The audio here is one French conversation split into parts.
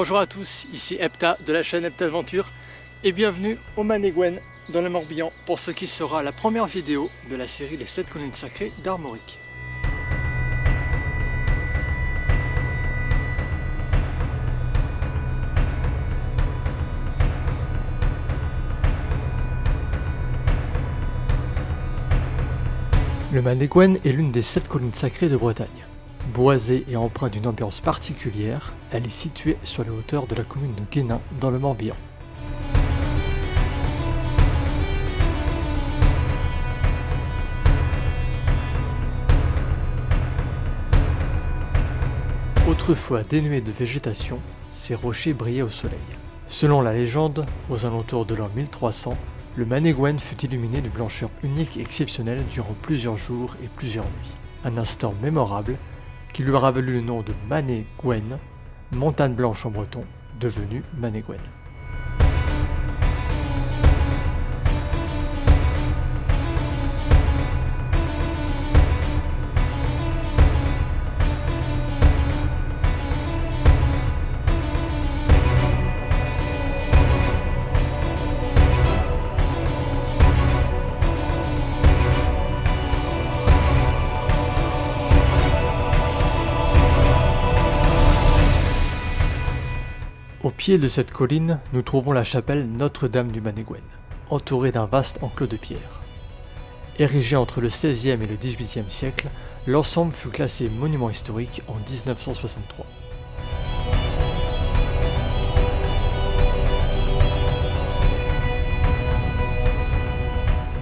Bonjour à tous, ici Hepta de la chaîne Hepta Aventure et bienvenue au Manégouen dans le Morbihan pour ce qui sera la première vidéo de la série Les 7 collines sacrées d'Armorique. Le Manégouen est l'une des 7 collines sacrées de Bretagne. Boisée et empreinte d'une ambiance particulière, elle est située sur les hauteurs de la commune de Guénin dans le Morbihan. Autrefois dénués de végétation, ces rochers brillaient au soleil. Selon la légende, aux alentours de l'an 1300, le Manégouen fut illuminé de blancheur unique et exceptionnelle durant plusieurs jours et plusieurs nuits. Un instant mémorable qui lui aura valu le nom de Manégouen, montagne blanche en breton, devenue Manégouen. Au pied de cette colline, nous trouvons la chapelle Notre-Dame du Manégouen, entourée d'un vaste enclos de pierre. Érigée entre le XVIe et le XVIIIe siècle, l'ensemble fut classé monument historique en 1963.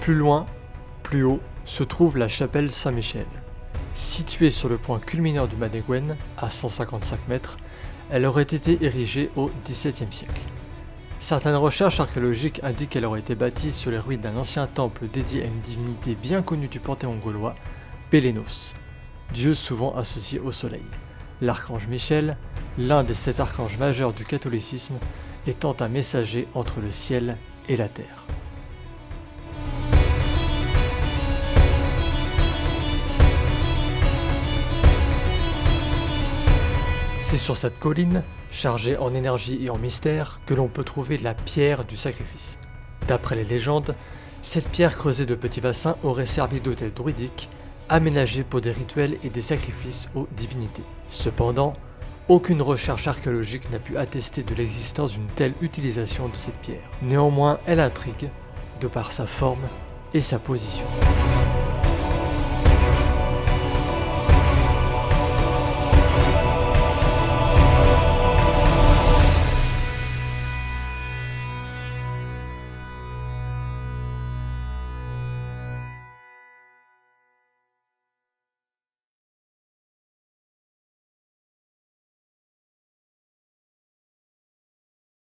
Plus loin, plus haut, se trouve la chapelle Saint-Michel. Située sur le point culminant du Manégouen, à 155 mètres, elle aurait été érigée au XVIIe siècle. Certaines recherches archéologiques indiquent qu'elle aurait été bâtie sur les ruines d'un ancien temple dédié à une divinité bien connue du panthéon gaulois, Pélénos, dieu souvent associé au soleil. L'archange Michel, l'un des 7 archanges majeurs du catholicisme, étant un messager entre le ciel et la terre. C'est sur cette colline, chargée en énergie et en mystère, que l'on peut trouver la pierre du sacrifice. D'après les légendes, cette pierre creusée de petits bassins aurait servi d'autel druidique, aménagé pour des rituels et des sacrifices aux divinités. Cependant, aucune recherche archéologique n'a pu attester de l'existence d'une telle utilisation de cette pierre. Néanmoins, elle intrigue, de par sa forme et sa position.